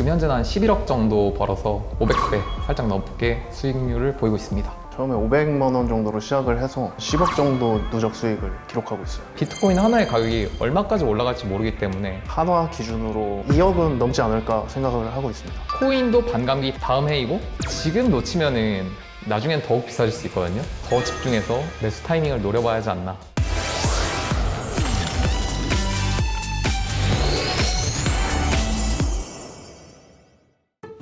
지금 현재는 한 11억 정도 벌어서 500배 살짝 넘게 수익률을 보이고 있습니다. 처음에 500만 원 정도로 시작을 해서 10억 정도 누적 수익을 기록하고 있어요. 비트코인 하나의 가격이 얼마까지 올라갈지 모르기 때문에 한화 기준으로 2억은 넘지 않을까 생각을 하고 있습니다. 코인도 반감기 다음 해이고 지금 놓치면은 나중엔 더욱 비싸질 수 있거든요. 더 집중해서 매수 타이밍을 노려봐야 하지 않나.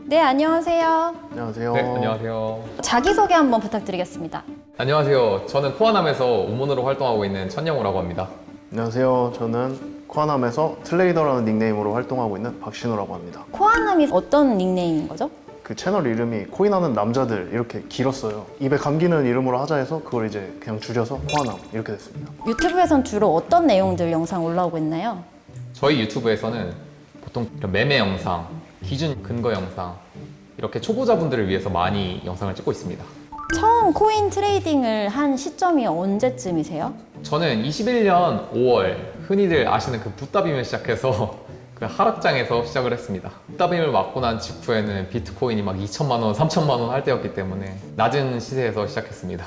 네, 안녕하세요. 안녕하세요. 네, 안녕하세요. 자기소개 한번 부탁드리겠습니다. 안녕하세요. 저는 포아남에서 우문으로 활동하고 있는 천영우라고 합니다. 안녕하세요. 저는 코아남에서 트레이더라는 닉네임으로 활동하고 있는 박신우라고 합니다. 코아남이 어떤 닉네임인 거죠? 그 채널 이름이 코인하는 남자들 이렇게 길었어요. 입에 감기는 이름으로 하자 해서 그걸 이제 그냥 줄여서 코아남 이렇게 됐습니다. 유튜브에선 주로 어떤 내용들 영상 올라오고 있나요? 저희 유튜브에서는 보통 이런 매매 영상, 기준 근거 영상 이렇게 초보자분들을 위해서 많이 영상을 찍고 있습니다. 처음 코인 트레이딩을 한 시점이 언제쯤이세요? 저는 21년 5월 흔히들 아시는 그 붓다빔을 시작해서 그 하락장에서 시작을 했습니다. 붓다빔을 맞고 난 직후에는 비트코인이 막 2천만 원, 3천만 원 할 때였기 때문에 낮은 시세에서 시작했습니다.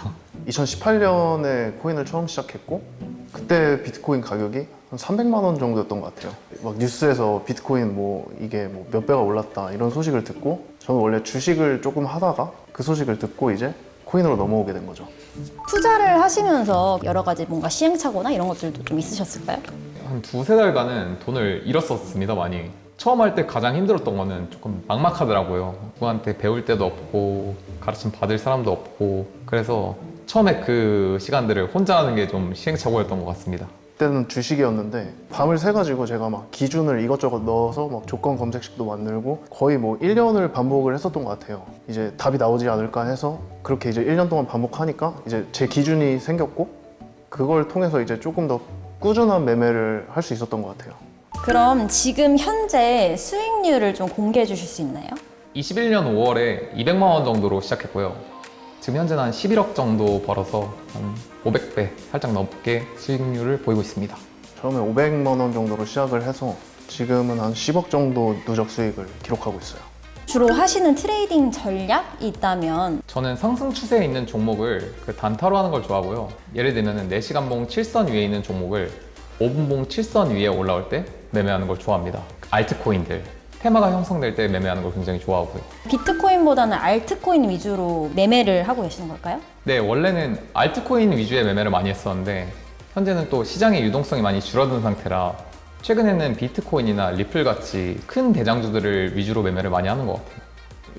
2018년에 코인을 처음 시작했고 그때 비트코인 가격이 한 300만 원 정도였던 것 같아요. 막 뉴스에서 비트코인 뭐 이게 뭐 몇 배가 올랐다 이런 소식을 듣고 저는 원래 주식을 조금 하다가 그 소식을 듣고 이제 코인으로 넘어오게 된 거죠. 투자를 하시면서 여러 가지 뭔가 시행착오나 이런 것들도 좀 있으셨을까요? 한 두세 달간은 돈을 잃었었습니다, 많이. 처음 할 때 가장 힘들었던 거는 조금 막막하더라고요. 누구한테 배울 데도 없고 가르침 받을 사람도 없고 그래서 처음에 그 시간들을 혼자 하는 게 좀 시행착오였던 것 같습니다. 그때는 주식이었는데 밤을 새가지고 제가 막 기준을 이것저것 넣어서 막 조건 검색식도 만들고 거의 뭐 1년을 반복을 했었던 것 같아요. 이제 답이 나오지 않을까 해서 그렇게 이제 1년 동안 반복하니까 이제 제 기준이 생겼고 그걸 통해서 이제 조금 더 꾸준한 매매를 할 수 있었던 것 같아요. 그럼 지금 현재 수익률을 좀 공개해 주실 수 있나요? 21년 5월에 200만 원 정도로 시작했고요. 지금 현재는 한 11억 정도 벌어서 한 500배 살짝 넘게 수익률을 보이고 있습니다. 처음에 500만 원 정도로 시작을 해서 지금은 한 10억 정도 누적 수익을 기록하고 있어요. 주로 하시는 트레이딩 전략이 있다면 저는 상승 추세에 있는 종목을 그 단타로 하는 걸 좋아하고요. 예를 들면 4시간봉 7선 위에 있는 종목을 5분봉 7선 위에 올라올 때 매매하는 걸 좋아합니다. 알트코인들, 테마가 형성될 때 매매하는 걸 굉장히 좋아하고요. 비트코인보다는 알트코인 위주로 매매를 하고 계시는 걸까요? 네, 원래는 알트코인 위주의 매매를 많이 했었는데 현재는 또 시장의 유동성이 많이 줄어든 상태라 최근에는 비트코인이나 리플 같이 큰 대장주들을 위주로 매매를 많이 하는 것 같아요.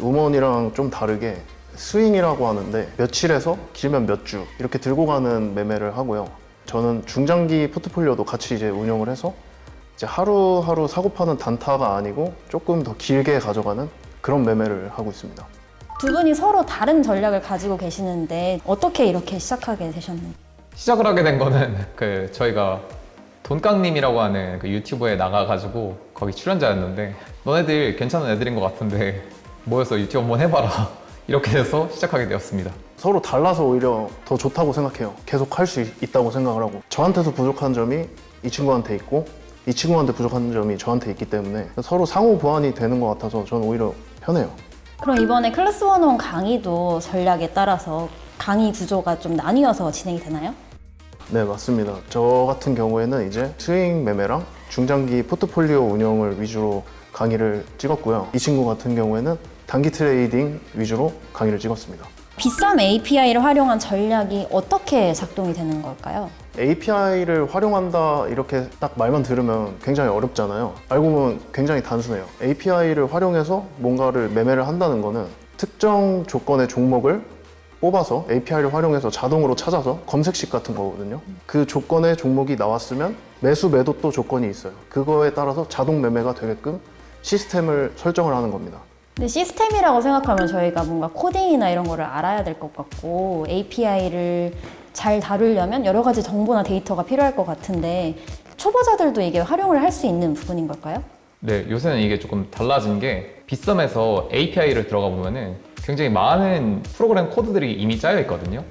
음원이랑 좀 다르게 스윙이라고 하는데 며칠에서 길면 몇 주 이렇게 들고 가는 매매를 하고요. 저는 중장기 포트폴리오도 같이 이제 운영을 해서 이제 하루하루 사고 파는 단타가 아니고 조금 더 길게 가져가는 그런 매매를 하고 있습니다. 두 분이 서로 다른 전략을 가지고 계시는데 어떻게 이렇게 시작하게 되셨나요? 시작을 하게 된 거는 그 저희가 돈깡님이라고 하는 그 유튜브에 나가가지고 거기 출연자였는데 너네들 괜찮은 애들인 것 같은데 모여서 유튜브 한번 해봐라 이렇게 돼서 시작하게 되었습니다. 서로 달라서 오히려 더 좋다고 생각해요. 계속 할 수 있다고 생각을 하고 저한테서 부족한 점이 이 친구한테 있고 이 친구한테 부족한 점이 저한테 있기 때문에 서로 상호 보완이 되는 것 같아서 저는 오히려 편해요. 그럼 이번에 클래스 101 강의도 전략에 따라서 강의 구조가 좀 나뉘어서 진행이 되나요? 네, 맞습니다. 저 같은 경우에는 이제 스윙 매매랑 중장기 포트폴리오 운영을 위주로 강의를 찍었고요. 이 친구 같은 경우에는 단기 트레이딩 위주로 강의를 찍었습니다. 비썸 API를 활용한 전략이 어떻게 작동이 되는 걸까요? API를 활용한다 이렇게 딱 말만 들으면 굉장히 어렵잖아요. 알고 보면 굉장히 단순해요. API를 활용해서 뭔가를 매매를 한다는 거는 특정 조건의 종목을 뽑아서 API를 활용해서 자동으로 찾아서 검색식 같은 거거든요. 그 조건의 종목이 나왔으면 매수 매도 또 조건이 있어요. 그거에 따라서 자동 매매가 되게끔 시스템을 설정을 하는 겁니다. 근데 시스템이라고 생각하면 저희가 뭔가 코딩이나 이런 거를 알아야 될 것 같고 API를 잘 다루려면 여러 가지 정보나 데이터가 필요할 것 같은데 초보자들도 이게 활용을 할 수 있는 부분인 걸까요? 네, 요새는 이게 조금 달라진 게 빗썸에서 API를 들어가 보면은 굉장히 많은 프로그램 코드들이 이미 짜여 있거든요.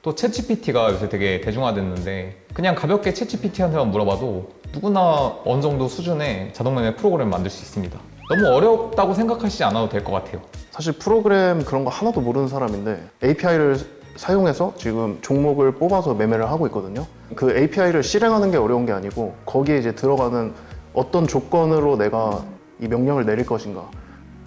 또 챗GPT가 요새 되게 대중화됐는데 그냥 가볍게 챗GPT한테만 물어봐도 누구나 어느 정도 수준의 자동 매매 프로그램을 만들 수 있습니다. 너무 어렵다고 생각하시지 않아도 될 것 같아요. 사실 프로그램 그런 거 하나도 모르는 사람인데 API를 사용해서 지금 종목을 뽑아서 매매를 하고 있거든요. 그 API를 실행하는 게 어려운 게 아니고 거기에 이제 들어가는 어떤 조건으로 내가 이 명령을 내릴 것인가,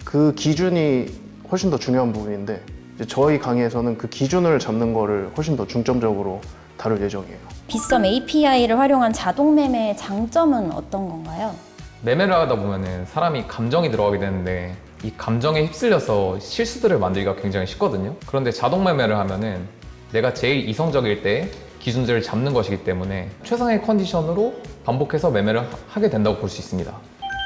그 기준이 훨씬 더 중요한 부분인데 이제 저희 강의에서는 그 기준을 잡는 거를 훨씬 더 중점적으로 다룰 예정이에요. 빗썸 API를 활용한 자동 매매의 장점은 어떤 건가요? 매매를 하다 보면은 사람이 감정이 들어가게 되는데 이 감정에 휩쓸려서 실수들을 만들기가 굉장히 쉽거든요. 그런데 자동 매매를 하면은 내가 제일 이성적일 때 기준들을 잡는 것이기 때문에 최상의 컨디션으로 반복해서 매매를 하게 된다고 볼 수 있습니다.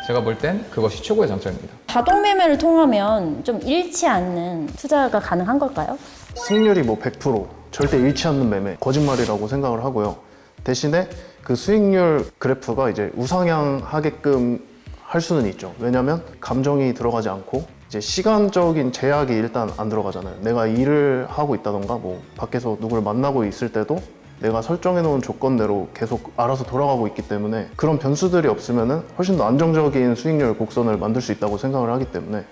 제가 볼 땐 그것이 최고의 장점입니다. 자동 매매를 통하면 좀 잃지 않는 투자가 가능한 걸까요? 승률이 뭐 100%, 절대 잃지 않는 매매, 거짓말이라고 생각을 하고요. 대신에 그 수익률 그래프가 이제 우상향하게끔 할 수는 있죠. 왜냐하면 감정이 들어가지 않고 이제 시간적인 제약이 일단 안 들어가잖아요. 내가 일을 하고 있다던가 뭐 밖에서 누구를 만나고 있을 때도 내가 설정해 놓은 조건대로 계속 알아서 돌아가고 있기 때문에 그런 변수들이 없으면은 훨씬 더 안정적인 수익률 곡선을 만들 수 있다고 생각을 하기 때문에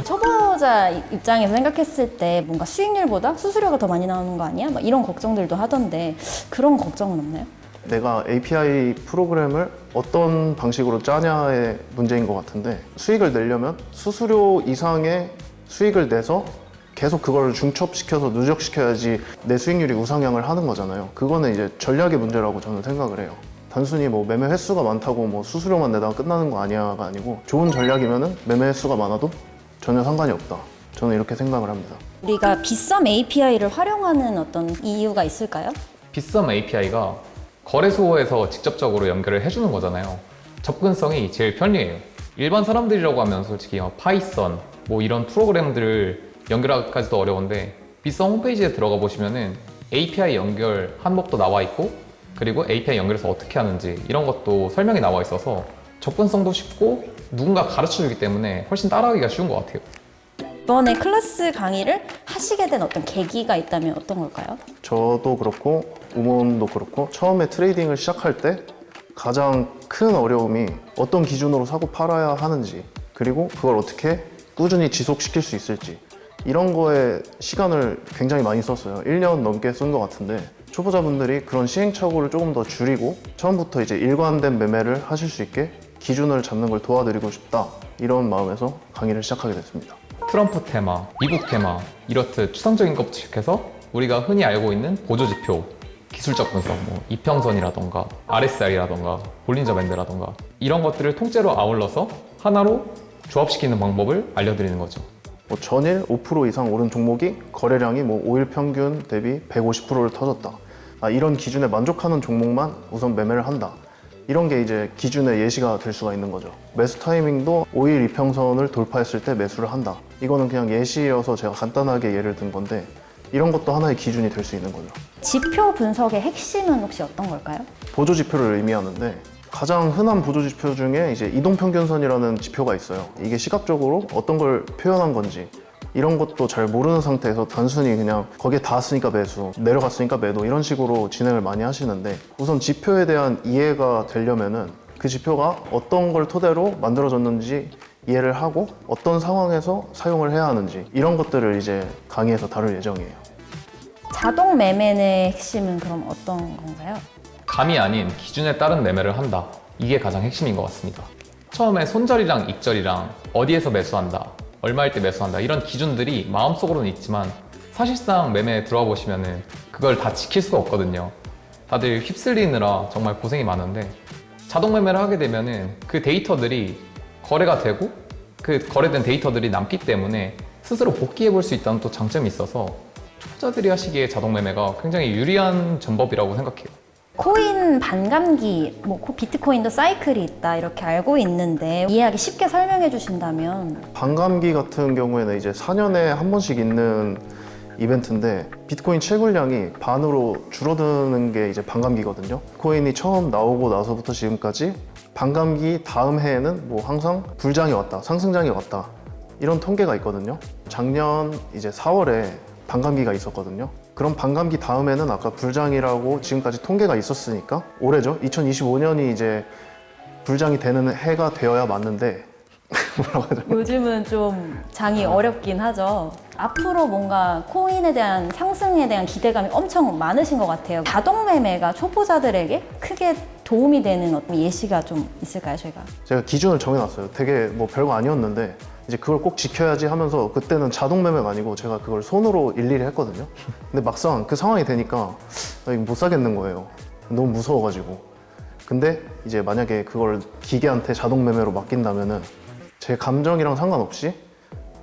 초보자 입장에서 생각했을 때 뭔가 수익률보다 수수료가 더 많이 나오는 거 아니야? 막 이런 걱정들도 하던데 그런 걱정은 없나요? 내가 API 프로그램을 어떤 방식으로 짜냐의 문제인 것 같은데 수익을 내려면 수수료 이상의 수익을 내서 계속 그걸 중첩시켜서 누적시켜야지 내 수익률이 우상향을 하는 거잖아요. 그거는 이제 전략의 문제라고 저는 생각을 해요. 단순히 뭐 매매 횟수가 많다고 뭐 수수료만 내다가 끝나는 거 아니야가 아니고 좋은 전략이면은 매매 횟수가 많아도 전혀 상관이 없다. 저는 이렇게 생각을 합니다. 우리가 빗썸 API를 활용하는 어떤 이유가 있을까요? 빗썸 API가 거래소에서 직접적으로 연결을 해주는 거잖아요. 접근성이 제일 편리해요. 일반 사람들이라고 하면 솔직히 파이썬 뭐 이런 프로그램들을 연결하기까지도 어려운데 빗썸 홈페이지에 들어가 보시면은 API 연결 항목도 나와 있고 그리고 API 연결해서 어떻게 하는지 이런 것도 설명이 나와 있어서 접근성도 쉽고 누군가 가르쳐 주기 때문에 훨씬 따라하기가 쉬운 것 같아요. 이번에 클래스 강의를 하시게 된 어떤 계기가 있다면 어떤 걸까요? 저도 그렇고 우몬도 그렇고 처음에 트레이딩을 시작할 때 가장 큰 어려움이 어떤 기준으로 사고 팔아야 하는지 그리고 그걸 어떻게 꾸준히 지속시킬 수 있을지 이런 거에 시간을 굉장히 많이 썼어요. 1년 넘게 쓴 것 같은데 초보자분들이 그런 시행착오를 조금 더 줄이고 처음부터 이제 일관된 매매를 하실 수 있게 기준을 잡는 걸 도와드리고 싶다 이런 마음에서 강의를 시작하게 됐습니다. 트럼프 테마, 미국 테마 이렇듯 추상적인 것부터 시작해서 우리가 흔히 알고 있는 보조지표, 기술적 분석, 뭐 이평선이라던가 RSI라던가 볼린저 밴드라던가 이런 것들을 통째로 아울러서 하나로 조합시키는 방법을 알려드리는 거죠. 뭐 전일 5% 이상 오른 종목이 거래량이 뭐 5일 평균 대비 150%를 터졌다. 이런 기준에 만족하는 종목만 우선 매매를 한다. 이런 게 이제 기준의 예시가 될 수가 있는 거죠. 매수 타이밍도 5일 이평선을 돌파했을 때 매수를 한다. 이거는 그냥 예시여서 제가 간단하게 예를 든 건데 이런 것도 하나의 기준이 될 수 있는 거죠. 지표 분석의 핵심은 혹시 어떤 걸까요? 보조 지표를 의미하는데 가장 흔한 보조 지표 중에 이제 이동평균선이라는 지표가 있어요. 이게 시각적으로 어떤 걸 표현한 건지 이런 것도 잘 모르는 상태에서 단순히 그냥 거기에 닿았으니까 매수, 내려갔으니까 매도 이런 식으로 진행을 많이 하시는데 우선 지표에 대한 이해가 되려면은 그 지표가 어떤 걸 토대로 만들어졌는지 이해를 하고 어떤 상황에서 사용을 해야 하는지 이런 것들을 이제 강의에서 다룰 예정이에요. 자동 매매의 핵심은 그럼 어떤 건가요? 감이 아닌 기준에 따른 매매를 한다. 이게 가장 핵심인 것 같습니다. 처음에 손절이랑 익절이랑 어디에서 매수한다, 얼마일 때 매수한다 이런 기준들이 마음속으로는 있지만 사실상 매매에 들어가 보시면은 그걸 다 지킬 수가 없거든요. 다들 휩쓸리느라 정말 고생이 많은데 자동 매매를 하게 되면은 그 데이터들이 거래가 되고 그 거래된 데이터들이 남기 때문에 스스로 복귀해 볼 수 있다는 또 장점이 있어서 초보자들이 하시기에 자동 매매가 굉장히 유리한 전법이라고 생각해요. 코인 반감기, 뭐 비트코인도 사이클이 있다 이렇게 알고 있는데 이해하기 쉽게 설명해 주신다면. 반감기 같은 경우에는 이제 4년에 한 번씩 있는 이벤트인데 비트코인 채굴량이 반으로 줄어드는 게 이제 반감기거든요. 비트코인이 처음 나오고 나서부터 지금까지 반감기 다음 해에는 뭐 항상 불장이 왔다, 상승장이 왔다 이런 통계가 있거든요. 작년 이제 4월에 반감기가 있었거든요. 그럼 반감기 다음에는 아까 불장이라고 지금까지 통계가 있었으니까 올해죠. 2025년이 이제 불장이 되는 해가 되어야 맞는데 뭐라고 하죠? 요즘은 좀 장이 어렵긴 하죠. 앞으로 뭔가 코인에 대한 상승에 대한 기대감이 엄청 많으신 것 같아요. 자동 매매가 초보자들에게 크게 도움이 되는 어떤 예시가 좀 있을까요, 저희가? 제가 기준을 정해놨어요. 되게 뭐 별거 아니었는데 이제 그걸 꼭 지켜야지 하면서 그때는 자동 매매가 아니고 제가 그걸 손으로 일일이 했거든요. 근데 막상 그 상황이 되니까 이거 못 사겠는 거예요. 너무 무서워가지고. 근데 이제 만약에 그걸 기계한테 자동 매매로 맡긴다면은 제 감정이랑 상관없이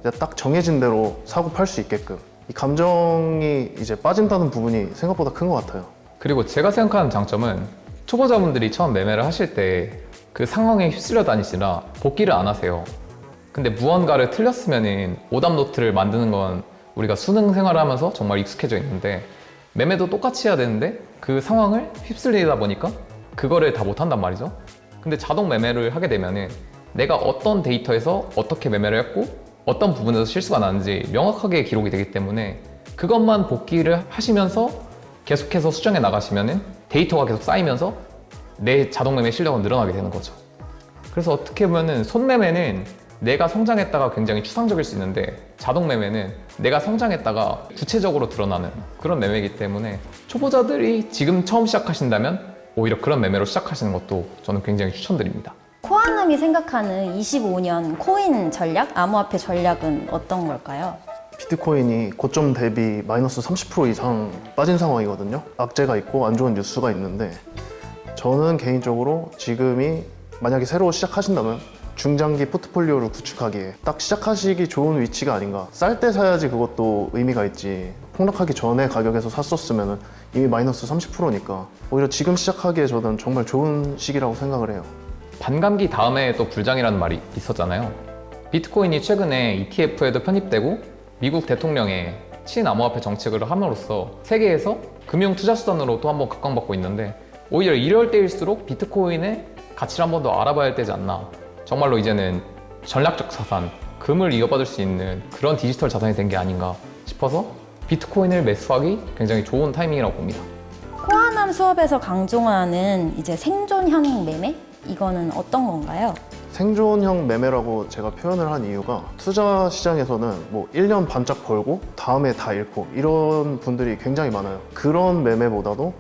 이제 딱 정해진 대로 사고 팔 수 있게끔 이 감정이 이제 빠진다는 부분이 생각보다 큰 것 같아요. 그리고 제가 생각하는 장점은 초보자분들이 처음 매매를 하실 때 그 상황에 휩쓸려 다니시라 복기를 안 하세요. 근데 무언가를 틀렸으면은 오답 노트를 만드는 건 우리가 수능 생활을 하면서 정말 익숙해져 있는데 매매도 똑같이 해야 되는데 그 상황을 휩쓸리다 보니까 그거를 다 못한단 말이죠. 근데 자동 매매를 하게 되면은 내가 어떤 데이터에서 어떻게 매매를 했고 어떤 부분에서 실수가 나는지 명확하게 기록이 되기 때문에 그것만 복기를 하시면서 계속해서 수정해 나가시면은 데이터가 계속 쌓이면서 내 자동 매매 실력은 늘어나게 되는 거죠. 그래서 어떻게 보면은 손매매는 내가 성장했다가 굉장히 추상적일 수 있는데 자동 매매는 내가 성장했다가 구체적으로 드러나는 그런 매매이기 때문에 초보자들이 지금 처음 시작하신다면 오히려 그런 매매로 시작하시는 것도 저는 굉장히 추천드립니다. 코아남이 생각하는 25년 코인 전략, 암호화폐 전략은 어떤 걸까요? 비트코인이 고점 대비 마이너스 30% 이상 빠진 상황이거든요. 악재가 있고 안 좋은 뉴스가 있는데 저는 개인적으로 지금이 만약에 새로 시작하신다면 중장기 포트폴리오를 구축하기에 딱 시작하시기 좋은 위치가 아닌가. 쌀 때 사야지 그것도 의미가 있지. 폭락하기 전에 가격에서 샀었으면 이미 마이너스 30%니까 오히려 지금 시작하기에 저는 정말 좋은 시기라고 생각을 해요. 반감기 다음에 또 불장이라는 말이 있었잖아요. 비트코인이 최근에 ETF에도 편입되고 미국 대통령의 친암호화폐 정책을 함으로써 세계에서 금융 투자 수단으로 또 한 번 각광받고 있는데 오히려 이럴 때일수록 비트코인의 가치를 한 번 더 알아봐야 되지 않나. 정말로 이제는 전략적 자산, 금을 이어받을 수 있는 그런 디지털 자산이 된 게 아닌가 싶어서 비트코인을 매수하기 굉장히 좋은 타이밍이라고 봅니다. 코아남 수업에서 강조하는 이제 생존형 매매? 이거는 어떤 건가요? 생존형 매매라고 제가 표현을 한 이유가 투자 시장에서는 뭐 1년 반짝 벌고 다음에 다 잃고 이런 분들이 굉장히 많아요. 그런 매매보다도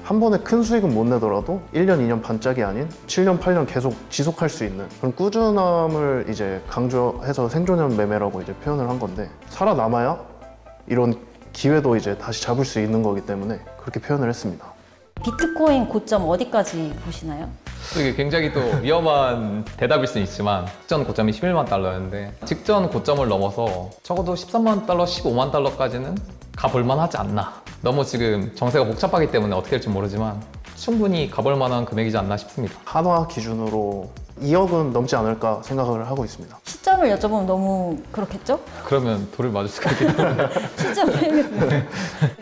한 번에 큰 수익은 못 내더라도 1년, 2년 반짝이 아닌 7년, 8년 계속 지속할 수 있는 그런 꾸준함을 이제 강조해서 생존형 매매라고 이제 표현을 한 건데 살아남아야 이런 기회도 이제 다시 잡을 수 있는 거기 때문에 그렇게 표현을 했습니다. 비트코인 고점 어디까지 보시나요? 이게 굉장히 또 위험한 대답일 수는 있지만 직전 고점이 11만 달러였는데 직전 고점을 넘어서 적어도 13만 달러, 15만 달러까지는 가볼만 하지 않나. 너무 지금 정세가 복잡하기 때문에 어떻게 될지 모르지만 충분히 가볼 만한 금액이지 않나 싶습니다. 한화 기준으로 2억은 넘지 않을까 생각을 하고 있습니다. 시점을 여쭤보면 너무 그렇겠죠? 그러면 돌을 맞을 수가 있기 때문에 시점을 알겠습니다.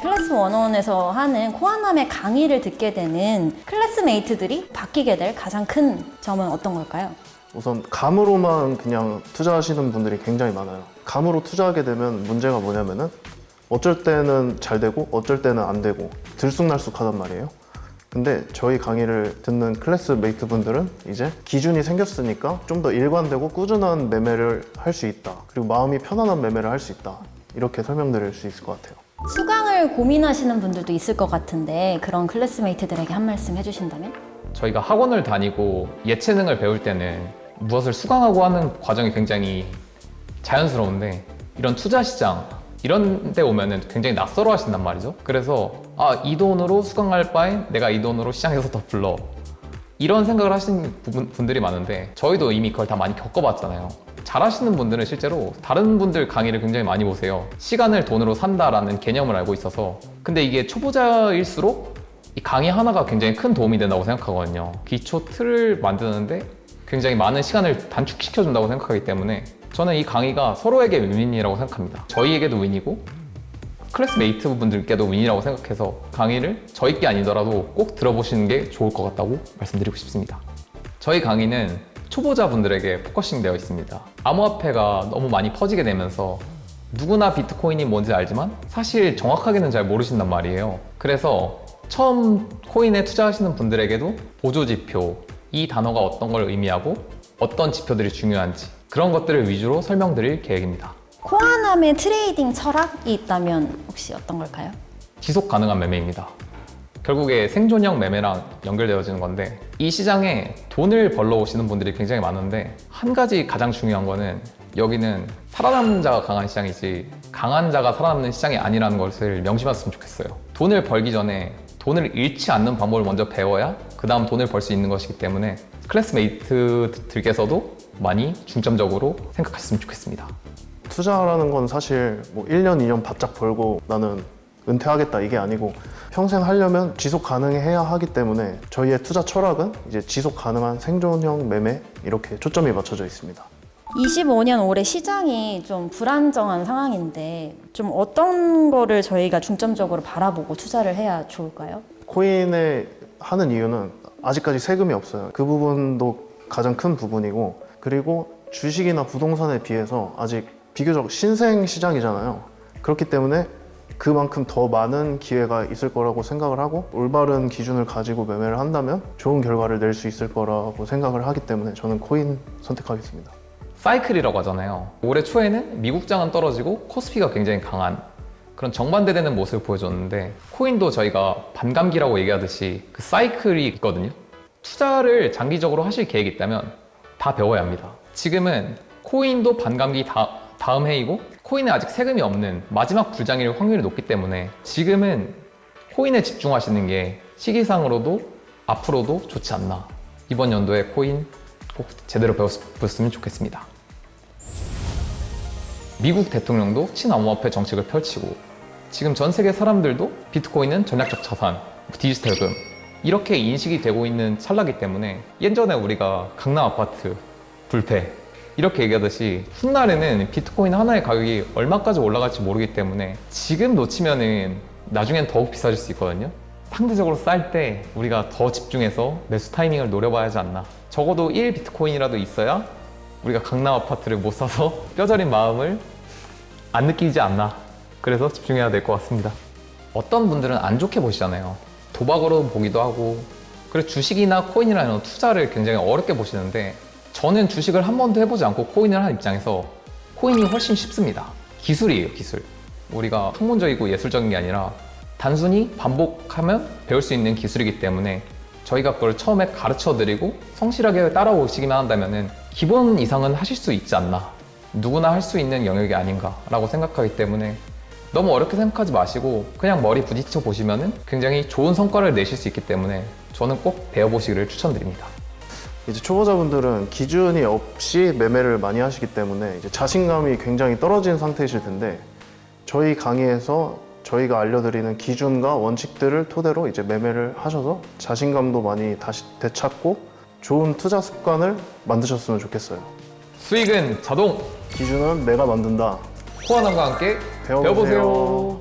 클래스 101에서 하는 코아남의 강의를 듣게 되는 클래스메이트들이 바뀌게 될 가장 큰 점은 어떤 걸까요? 우선 감으로만 그냥 투자하시는 분들이 굉장히 많아요. 감으로 투자하게 되면 문제가 뭐냐면은 어쩔 때는 잘 되고 어쩔 때는 안 되고 들쑥날쑥하단 말이에요. 근데 저희 강의를 듣는 클래스메이트 분들은 이제 기준이 생겼으니까 좀 더 일관되고 꾸준한 매매를 할 수 있다. 그리고 마음이 편안한 매매를 할 수 있다. 이렇게 설명드릴 수 있을 것 같아요. 수강을 고민하시는 분들도 있을 것 같은데 그런 클래스메이트들에게 한 말씀 해주신다면? 저희가 학원을 다니고 예체능을 배울 때는 무엇을 수강하고 하는 과정이 굉장히 자연스러운데 이런 투자 시장 이런 데 오면은 굉장히 낯설어 하신단 말이죠. 그래서 이 돈으로 수강할 바엔 내가 이 돈으로 시장에서 더 불러 이런 생각을 하시는 분들이 많은데 저희도 이미 그걸 다 많이 겪어봤잖아요. 잘하시는 분들은 실제로 다른 분들 강의를 굉장히 많이 보세요. 시간을 돈으로 산다라는 개념을 알고 있어서. 근데 이게 초보자일수록 이 강의 하나가 굉장히 큰 도움이 된다고 생각하거든요. 기초 틀을 만드는데 굉장히 많은 시간을 단축시켜준다고 생각하기 때문에 저는 이 강의가 서로에게 윈윈이라고 생각합니다. 저희에게도 윈이고 클래스메이트 분들께도 윈이라고 생각해서 강의를 저희 게 아니더라도 꼭 들어보시는 게 좋을 것 같다고 말씀드리고 싶습니다. 저희 강의는 초보자분들에게 포커싱 되어 있습니다. 암호화폐가 너무 많이 퍼지게 되면서 누구나 비트코인이 뭔지 알지만 사실 정확하게는 잘 모르신단 말이에요. 그래서 처음 코인에 투자하시는 분들에게도 보조지표, 이 단어가 어떤 걸 의미하고 어떤 지표들이 중요한지 그런 것들을 위주로 설명드릴 계획입니다. 코아남의 트레이딩 철학이 있다면 혹시 어떤 걸까요? 지속 가능한 매매입니다. 결국에 생존형 매매랑 연결되어지는 건데 이 시장에 돈을 벌러 오시는 분들이 굉장히 많은데 한 가지 가장 중요한 거는 여기는 살아남는 자가 강한 시장이지 강한 자가 살아남는 시장이 아니라는 것을 명심하셨으면 좋겠어요. 돈을 벌기 전에 돈을 잃지 않는 방법을 먼저 배워야 그 다음 돈을 벌 수 있는 것이기 때문에 클래스메이트들께서도 많이 중점적으로 생각하셨으면 좋겠습니다. 투자라는 건 사실 뭐 1년, 2년 바짝 벌고 나는 은퇴하겠다 이게 아니고 평생 하려면 지속 가능해야 하기 때문에 저희의 투자 철학은 이제 지속 가능한 생존형 매매 이렇게 초점이 맞춰져 있습니다. 25년 올해 시장이 좀 불안정한 상황인데 좀 어떤 거를 저희가 중점적으로 바라보고 투자를 해야 좋을까요? 코인에 하는 이유는 아직까지 세금이 없어요. 그 부분도 가장 큰 부분이고 그리고 주식이나 부동산에 비해서 아직 비교적 신생 시장이잖아요. 그렇기 때문에 그만큼 더 많은 기회가 있을 거라고 생각을 하고 올바른 기준을 가지고 매매를 한다면 좋은 결과를 낼 수 있을 거라고 생각을 하기 때문에 저는 코인 선택하겠습니다. 사이클이라고 하잖아요. 올해 초에는 미국장은 떨어지고 코스피가 굉장히 강한 그런 정반대되는 모습을 보여줬는데 코인도 저희가 반감기라고 얘기하듯이 그 사이클이 있거든요. 투자를 장기적으로 하실 계획이 있다면 다 배워야 합니다. 지금은 코인도 반감기 다음 해이고 코인에 아직 세금이 없는 마지막 불장일 확률이 높기 때문에 지금은 코인에 집중하시는 게 시기상으로도 앞으로도 좋지 않나. 이번 연도에 코인 꼭 제대로 배웠으면 좋겠습니다. 미국 대통령도 친암호화폐 정책을 펼치고 지금 전 세계 사람들도 비트코인은 전략적 자산, 디지털금 이렇게 인식이 되고 있는 찰나기 때문에 예전에 우리가 강남 아파트, 불패 이렇게 얘기하듯이 훗날에는 비트코인 하나의 가격이 얼마까지 올라갈지 모르기 때문에 지금 놓치면은 나중엔 더욱 비싸질 수 있거든요. 상대적으로 쌀 때 우리가 더 집중해서 매수 타이밍을 노려봐야 하지 않나. 적어도 1 비트코인이라도 있어야 우리가 강남 아파트를 못 사서 뼈저린 마음을 안 느끼지 않나. 그래서 집중해야 될 것 같습니다. 어떤 분들은 안 좋게 보시잖아요. 도박으로 보기도 하고 그리고 주식이나 코인이라는 투자를 굉장히 어렵게 보시는데 저는 주식을 한 번도 해보지 않고 코인을 한 입장에서 코인이 훨씬 쉽습니다. 기술이에요, 기술. 우리가 학문적이고 예술적인 게 아니라 단순히 반복하면 배울 수 있는 기술이기 때문에 저희가 그걸 처음에 가르쳐 드리고 성실하게 따라오시기만 한다면 기본 이상은 하실 수 있지 않나. 누구나 할 수 있는 영역이 아닌가라고 생각하기 때문에 너무 어렵게 생각하지 마시고 그냥 머리 부딪혀 보시면 굉장히 좋은 성과를 내실 수 있기 때문에 저는 꼭 배워보시기를 추천드립니다. 이제 초보자분들은 기준이 없이 매매를 많이 하시기 때문에 이제 자신감이 굉장히 떨어진 상태이실 텐데 저희 강의에서 저희가 알려드리는 기준과 원칙들을 토대로 이제 매매를 하셔서 자신감도 많이 다시 되찾고 좋은 투자 습관을 만드셨으면 좋겠어요. 수익은 자동! 기준은 내가 만든다. 코아남과 함께 배워보세요.